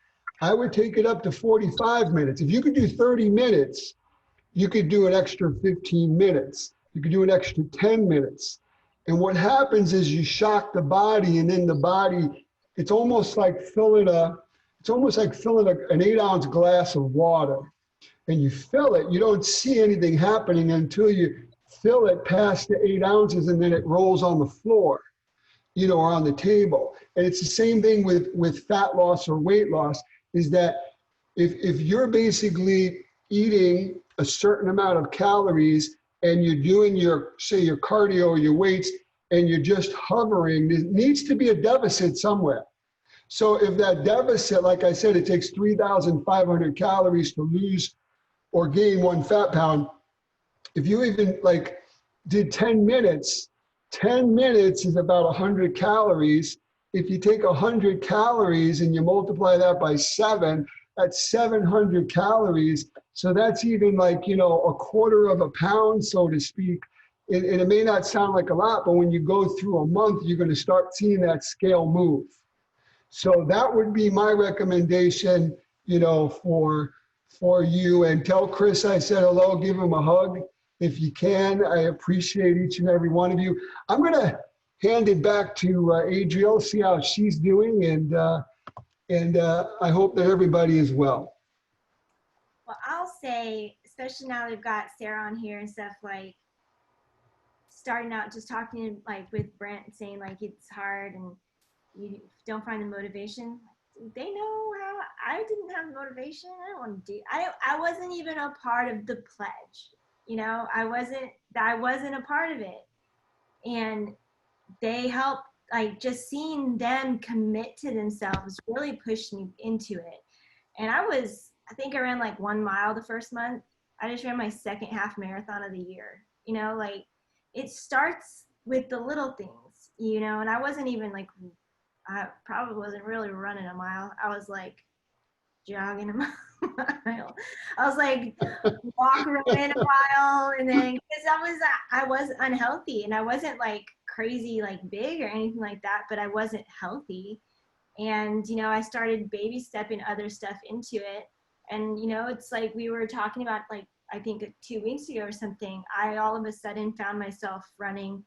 I would take it up to 45 minutes. If you could do 30 minutes, you could do an extra 15 minutes. You could do an extra 10 minutes. And what happens is you shock the body, and then the body, it's almost like filling an 8-ounce glass of water. And you fill it, you don't see anything happening until you fill it past the 8 ounces, and then it rolls on the floor, you know, or on the table. And it's the same thing with fat loss or weight loss, is that if you're basically eating a certain amount of calories and you're doing your cardio or your weights, and you're just hovering, there needs to be a deficit somewhere. So if that deficit, like I said, it takes 3,500 calories to lose or gain 1 fat pound. If you even like did 10 minutes, 10 minutes is about 100 calories. If you take 100 calories and you multiply that by 7, that's 700 calories. So that's even like, you know, a quarter of a pound, so to speak. And it may not sound like a lot, but when you go through a month, you're going to start seeing that scale move. So that would be my recommendation, you know, for you. And tell Chris I said hello, give him a hug if you can. I appreciate each and every one of you. I'm going to hand it back to Adriel, see how she's doing, and I hope that everybody is well. Well, I'll say, especially now we've got Sarah on here and stuff, like starting out just talking like with Brent, saying like it's hard and you don't find the motivation. They know how I didn't have motivation. I don't want to do. I wasn't even a part of the pledge. You know, I wasn't a part of it, and they helped. Like just seeing them commit to themselves really pushed me into it. And I think I ran like 1 mile the first month. I just ran my second half marathon of the year. You know, like it starts with the little things, you know, and I wasn't even like I probably wasn't really running a mile. I was like jogging a mile. I was like walk around a mile, and then because I was unhealthy, and I wasn't like crazy like big or anything like that, but I wasn't healthy. And I started baby stepping other stuff into it. And it's like we were talking about, like I think 2 weeks ago or something, I all of a sudden found myself running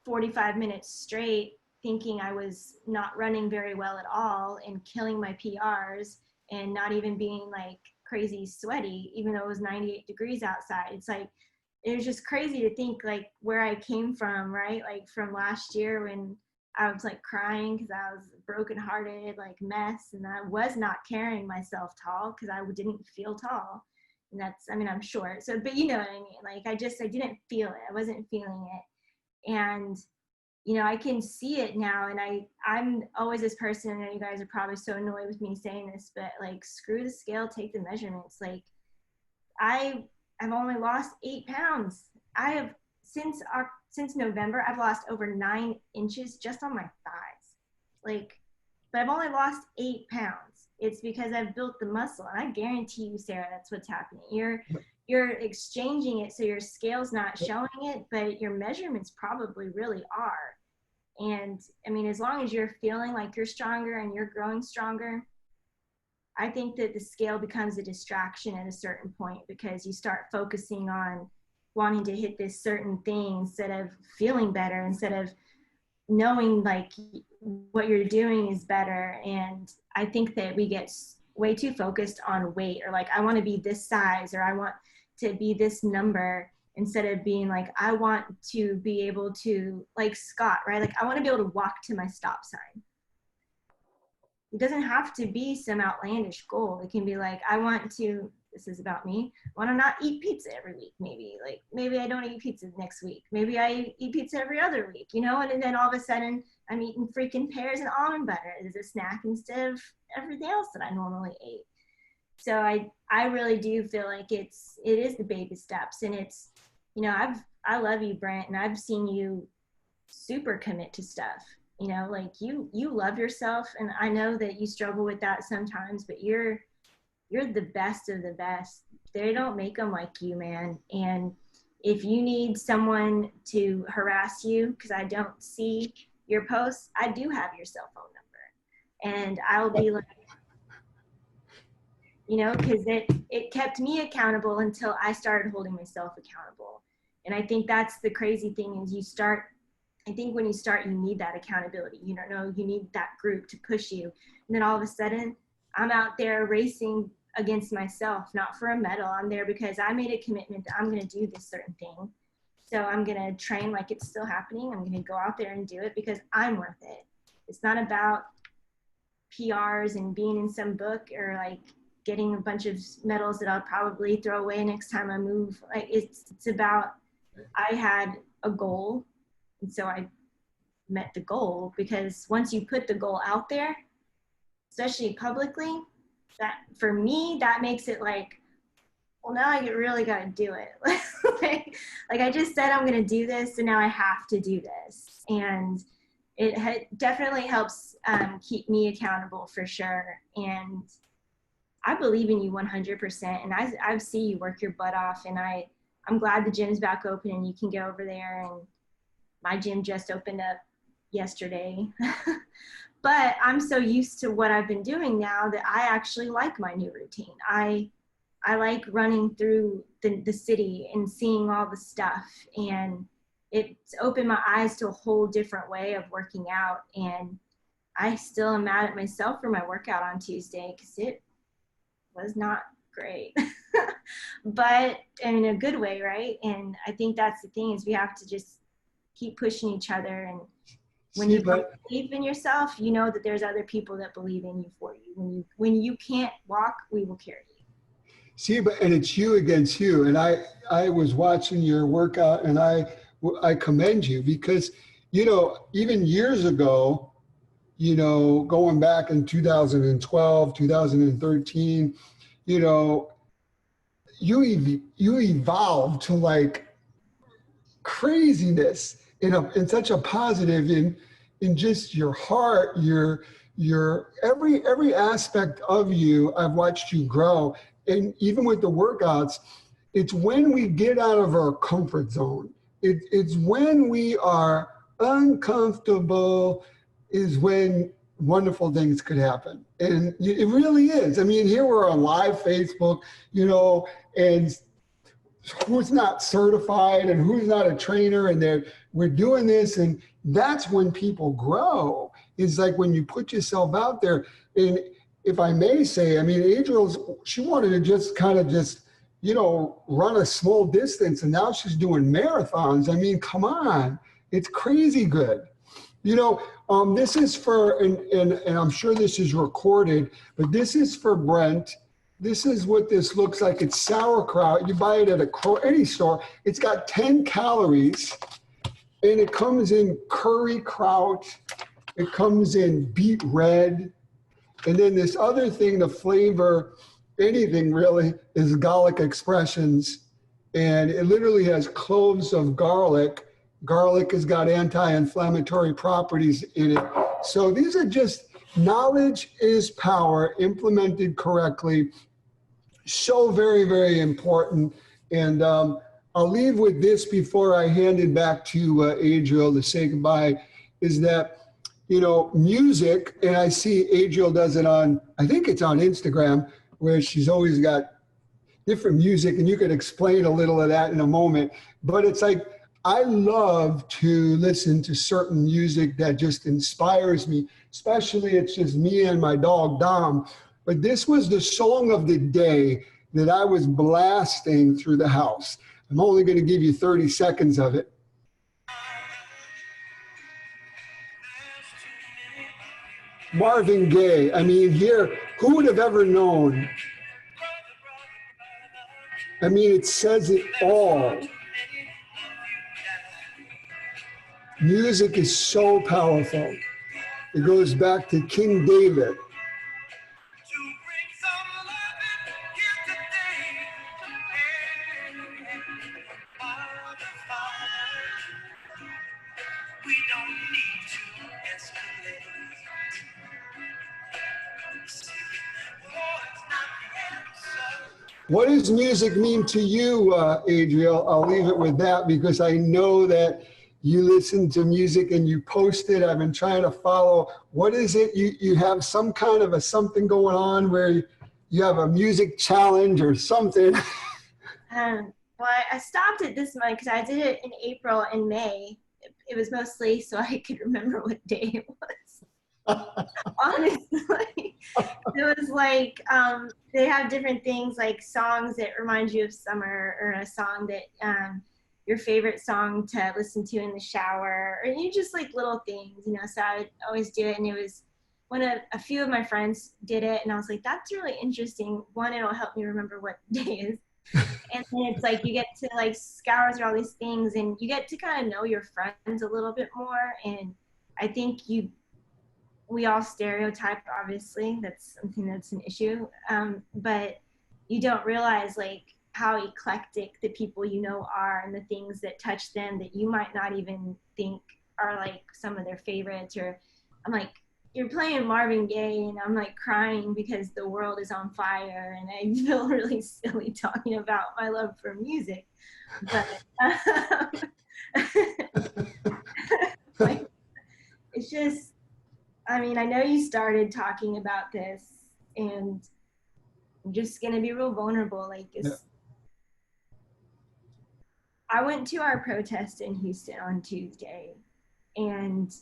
45 minutes straight, thinking I was not running very well at all and killing my PRs and not even being like crazy sweaty, even though it was 98 degrees outside. It's like, it was just crazy to think like where I came from, right? Like from last year when I was like crying because I was brokenhearted, like mess, and I was not carrying myself tall because I didn't feel tall. And I'm short. So, but you know what I mean? Like I didn't feel it. I wasn't feeling it. And I can see it now, and I'm always this person, and you guys are probably so annoyed with me saying this, but like screw the scale, take the measurements. Like I've only lost 8 pounds. I have since November, I've lost over 9 inches just on my thighs. Like, but I've only lost 8 pounds. It's because I've built the muscle, and I guarantee you, Sarah, that's what's happening. You're exchanging it, so your scale's not showing it, but your measurements probably really are. And as long as you're feeling like you're stronger and you're growing stronger, I think that the scale becomes a distraction at a certain point, because you start focusing on wanting to hit this certain thing instead of feeling better, instead of knowing like what you're doing is better. And I think that we get way too focused on weight, or like, I want to be this size, or I want to be this number, instead of being like, I want to be able to, like Scott, right? Like I want to be able to walk to my stop sign. It doesn't have to be some outlandish goal. It can be like, I want to, this is about me, I want to not eat pizza every week. Maybe I don't eat pizza next week. Maybe I eat pizza every other week, and then all of a sudden I'm eating freaking pears and almond butter as a snack instead of everything else that I normally ate. So I really do feel like it is the baby steps. And it's, I love you, Brent, and I've seen you super commit to stuff. Like you love yourself, and I know that you struggle with that sometimes, but you're the best of the best. They don't make them like you, man. And if you need someone to harass you because I don't see your posts, I do have your cell phone number, and I'll be like, because it kept me accountable until I started holding myself accountable. And I think that's the crazy thing is I think when you start, you need that accountability. You need that group to push you. And then all of a sudden, I'm out there racing against myself, not for a medal. I'm there because I made a commitment that I'm going to do this certain thing. So I'm going to train like it's still happening. I'm going to go out there and do it because I'm worth it. It's not about PRs and being in some book or like getting a bunch of medals that I'll probably throw away next time I move. Like it's about, I had a goal, and so I met the goal, because once you put the goal out there, especially publicly, that for me, that makes it like, well, now I really got to do it. like I just said, I'm going to do this, and now I have to do this. And it definitely helps keep me accountable for sure. And I believe in you 100%. And I see you work your butt off, and I'm glad the gym's back open and you can go over there. And my gym just opened up yesterday. But I'm so used to what I've been doing now that I actually like my new routine. I like running through the city and seeing all the stuff, and it's opened my eyes to a whole different way of working out. And I still am mad at myself for my workout on Tuesday because it was not great, but in a good way, right? And I think that's the thing, is we have to just keep pushing each other. And when you believe in yourself, you know that there's other people that believe in you for you. When you can't walk, we will carry you. See, and it's you against you. And I was watching your workout, and I commend you because, even years ago, going back in 2012, 2013, you evolved to like craziness in such a positive, in just your heart, your every aspect of you, I've watched you grow. And even with the workouts, it's when we get out of our comfort zone. It's when we are uncomfortable is when wonderful things could happen. And it really is. I mean, here we're on live Facebook, you know, and who's not certified and who's not a trainer, and we're doing this, and that's when people grow. It's like when you put yourself out there. And if I may say, I mean, she wanted to just kind of just, you know, run a small distance, and now she's doing marathons. I mean, come on, it's crazy good. You know, this is for, and I'm sure this is recorded, but this is for Brent. This is what this looks like. It's sauerkraut. You buy it at any store. It's got 10 calories, and it comes in curry kraut. It comes in beet red. And then this other thing, to flavor anything really, is garlic expressions. And it literally has cloves of garlic. Garlic has got anti-inflammatory properties in it. So these are just, knowledge is power implemented correctly. So very, very important. And I'll leave with this before I hand it back to Adriel to say goodbye, is that, you know, music, and I see Adriel does it on, I think it's on Instagram, where she's always got different music, and you could explain a little of that in a moment. But it's like, I love to listen to certain music that just inspires me, especially it's just me and my dog, Dom. But this was the song of the day that I was blasting through the house. I'm only going to give you 30 seconds of it. Marvin Gaye. I mean, here, who would have ever known? I mean, it says it all. Music is so powerful. It goes back to King David. What does music mean to you, Adriel? I'll leave it with that, because I know that you listen to music and you post it. I've been trying to follow. What is it? You have some kind of a something going on where you have a music challenge or something? Well, I stopped it this month because I did it in April and May. It was mostly so I could remember what day it was. Honestly, it was like they have different things, like songs that remind you of summer, or a song that your favorite song to listen to in the shower, or you just like little things, you know. So I would always do it, and it was when a few of my friends did it, and I was like, that's really interesting. One, it'll help me remember what day is. And then it's like you get to like scour through all these things, and you get to kind of know your friends a little bit more. And I think we all stereotype, obviously. That's something that's an issue. But you don't realize like how eclectic the people you know are, and the things that touch them that you might not even think are like some of their favorites. Or I'm like, you're playing Marvin Gaye, and I'm like crying because the world is on fire, and I feel really silly talking about my love for music. But like, it's just, I mean, I know you started talking about this, and I'm just gonna be real vulnerable. Like, I went to our protest in Houston on Tuesday, and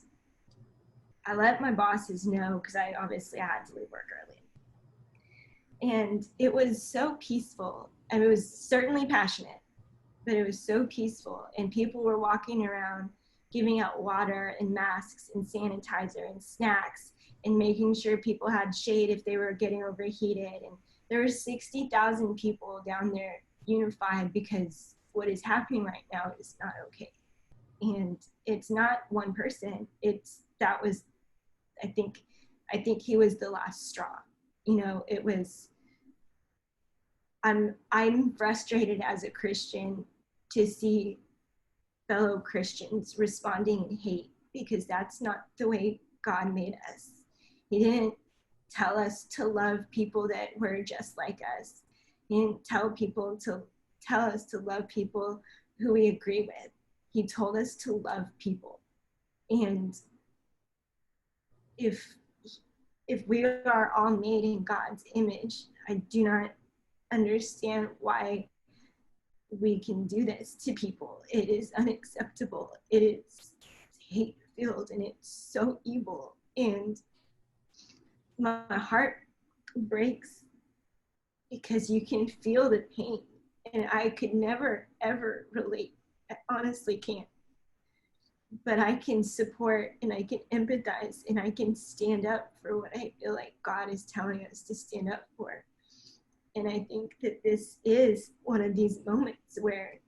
I let my bosses know, because I obviously had to leave work early. And it was so peaceful. And it was certainly passionate, but it was so peaceful. And people were walking around giving out water and masks and sanitizer and snacks, and making sure people had shade if they were getting overheated. And there were 60,000 people down there unified, because what is happening right now is not okay. And it's not one person. I think he was the last straw. You know, it was, I'm frustrated as a Christian to see fellow Christians responding in hate because that's not the way God made us. He didn't tell us to love people that were just like us. He didn't tell us to love people who we agree with. He told us to love people. And if we are all made in God's image, I do not understand why we can do this to people. It is unacceptable. It is hate-filled, and it's so evil. And my heart breaks because you can feel the pain, and I could never, ever relate. I honestly can't. But I can support, and I can empathize, and I can stand up for what I feel like God is telling us to stand up for. And I think that this is one of these moments where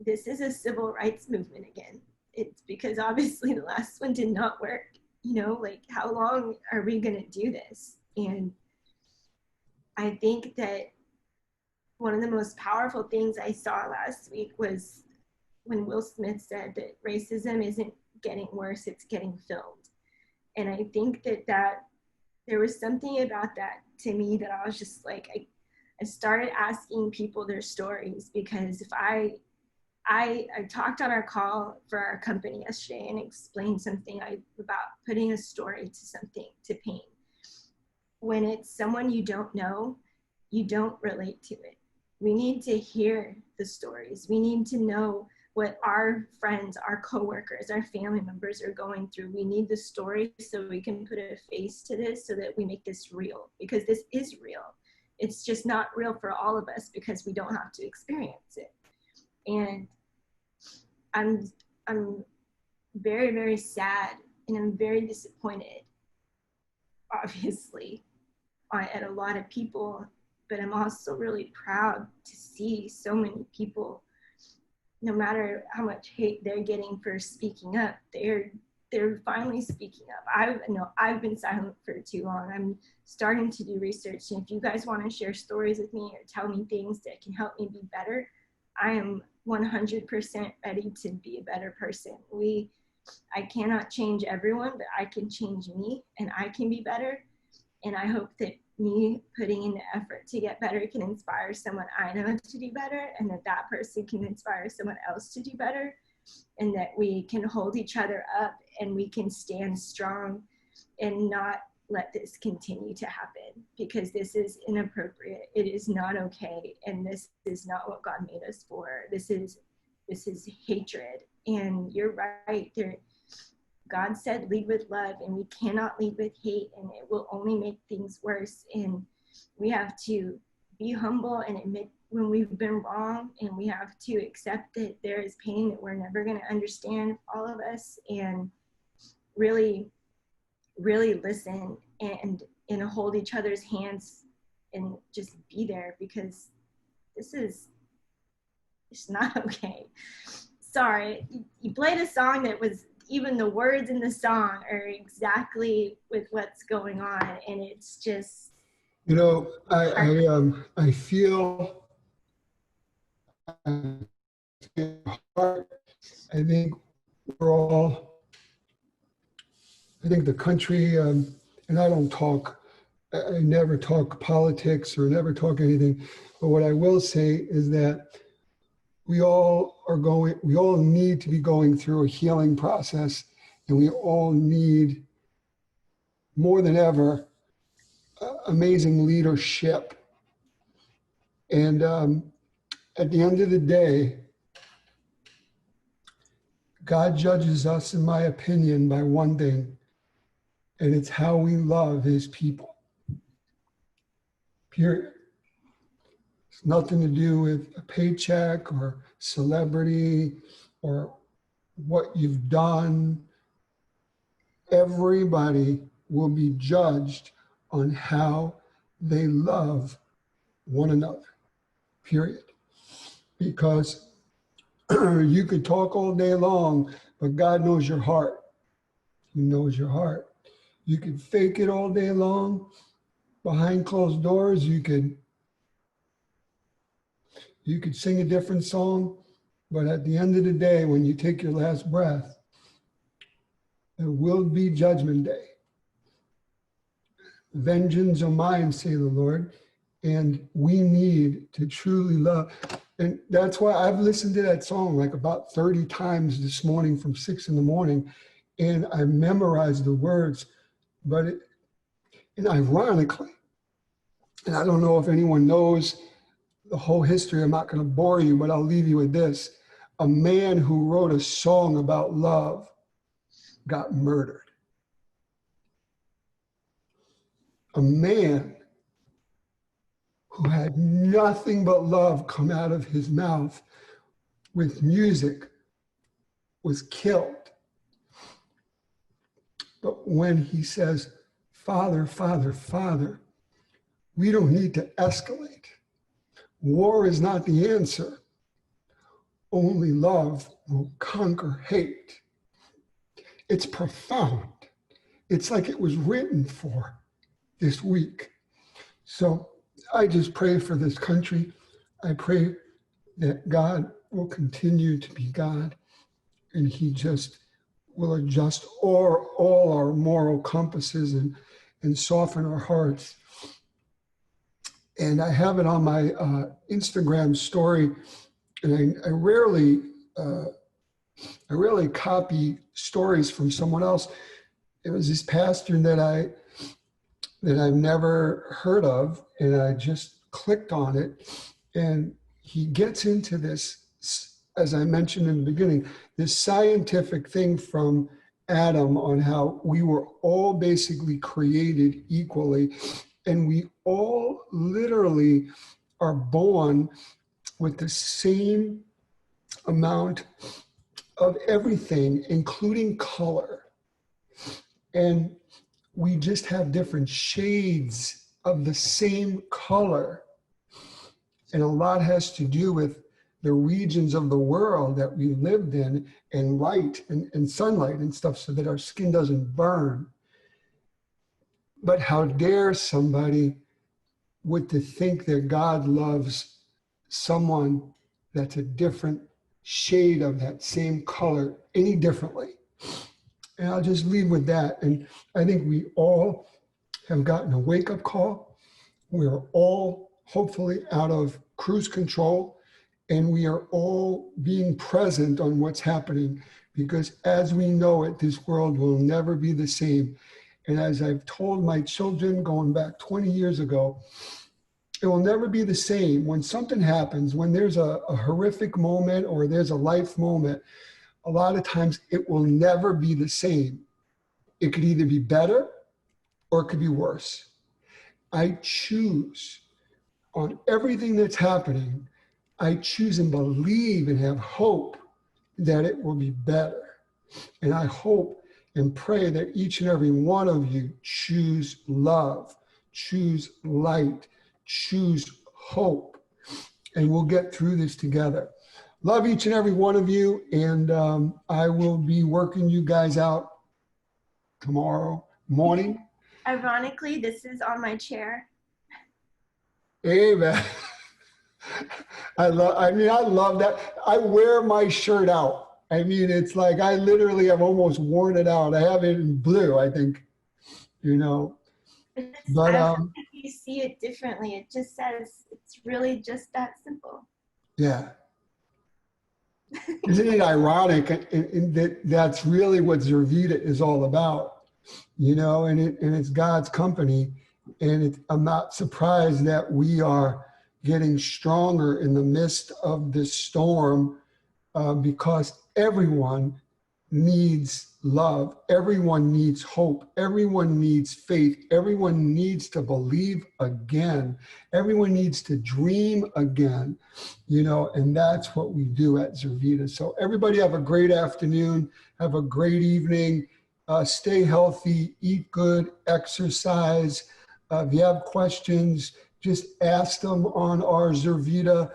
this is a civil rights movement again. It's because obviously the last one did not work. You know, like, how long are we going to do this? And I think that one of the most powerful things I saw last week was when Will Smith said that racism isn't getting worse, it's getting filled. And I think that there was something about that to me that I was just like, I started asking people their stories, because if I talked on our call for our company yesterday and explained something about putting a story to something, to pain. When it's someone you don't know, you don't relate to it. We need to hear the stories. We need to know what our friends, our coworkers, our family members are going through. We need the story so we can put a face to this, so that we make this real, because this is real. It's just not real for all of us because we don't have to experience it. And I'm very, very sad, and I'm very disappointed, obviously, at a lot of people, but I'm also really proud to see so many people, no matter how much hate they're getting for speaking up, they're finally speaking up. I've been silent for too long. I'm starting to do research, and if you guys want to share stories with me or tell me things that can help me be better, I am 100% ready to be a better person. I cannot change everyone, but I can change me, and I can be better. And I hope that me putting in the effort to get better can inspire someone I know to do better, and that person can inspire someone else to do better, and that we can hold each other up, and we can stand strong and not let this continue to happen, because this is inappropriate. It is not okay, and this is not what God made us for. This is hatred. And you're right, God said lead with love, and we cannot lead with hate, and it will only make things worse. And we have to be humble and admit when we've been wrong, and we have to accept that there is pain that we're never going to understand, all of us, and really, really listen and hold each other's hands and just be there, because it's not okay. Sorry, you played a song that was, even the words in the song are exactly with what's going on, and it's just, You know, I feel heart. I think I think the country, and I don't talk, I never talk politics or never talk anything, but what I will say is that we all need to be going through a healing process, and we all need, more than ever, amazing leadership. And at the end of the day, God judges us, in my opinion, by one thing, and it's how we love his people. Period. It's nothing to do with a paycheck or celebrity or what you've done. Everybody will be judged on how they love one another, period. Because you could talk all day long, but God knows your heart. He knows your heart. You could fake it all day long. Behind closed doors, you could sing a different song, but at the end of the day, when you take your last breath, There will be judgment day. Vengeance are mine, say the Lord. And we need to truly love. And that's why I've listened to that song like about 30 times this morning from 6 in the morning. And I memorized the words. But and ironically, and I don't know if anyone knows the whole history, I'm not going to bore you, but I'll leave you with this. A man who wrote a song about love got murdered. A man who had nothing but love come out of his mouth with music was killed. But when he says, Father, Father, Father, we don't need to escalate. War is not the answer. Only love will conquer hate. It's profound. It's like it was written for this week. So I just pray for this country. I pray that God will continue to be God, and he just will adjust all our moral compasses and soften our hearts. And I have it on my Instagram story, and I rarely copy stories from someone else. It was this pastor that I've never heard of, and I just clicked on it, and he gets into this, as I mentioned in the beginning, this scientific thing from Adam on how we were all basically created equally, and we all literally are born with the same amount of everything, including color. And we just have different shades of the same color. And a lot has to do with the regions of the world that we lived in, and light and sunlight and stuff, so that our skin doesn't burn. But how dare somebody would to think that God loves someone that's a different shade of that same color any differently. And I'll just leave with that. And I think we all have gotten a wake-up call. We're all hopefully out of cruise control, and we are all being present on what's happening, because as we know it, this world will never be the same. And as I've told my children going back 20 years ago, it will never be the same. When something happens, when there's a horrific moment or there's a life moment, a lot of times it will never be the same. It could either be better or it could be worse. I choose on everything that's happening, I choose and believe and have hope that it will be better. And I hope and pray that each and every one of you choose love, choose light, choose hope, and we'll get through this together. Love each and every one of you, and I will be working you guys out tomorrow morning. Ironically, this is on my chair. Hey, man. I love that. I wear my shirt out. I mean, it's like I literally have almost worn it out. I have it in blue, I think, you know. But I think you see it differently. It just says it's really just that simple. Yeah. Isn't it ironic? And that's really what Zurvita is all about, you know, and it's God's company. And I'm not surprised that we are getting stronger in the midst of this storm, because everyone needs love. Everyone needs hope. Everyone needs faith. Everyone needs to believe again. Everyone needs to dream again, you know, and that's what we do at Zurvita. So everybody have a great afternoon. Have a great evening. Stay healthy, eat good, exercise. If you have questions, just ask them on our Zurvita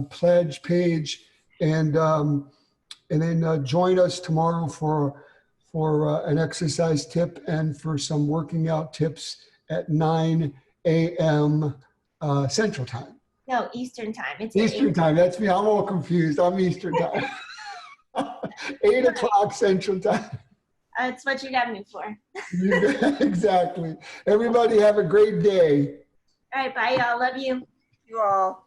pledge page, and then join us tomorrow for an exercise tip and for some working out tips at 9 a.m. Central Time. No, Eastern Time. It's Eastern Time. That's me. I'm all confused. I'm Eastern Time. 8 o'clock Central Time. That's what you got me for. Exactly. Everybody have a great day. All right, bye, y'all. Love you. You all.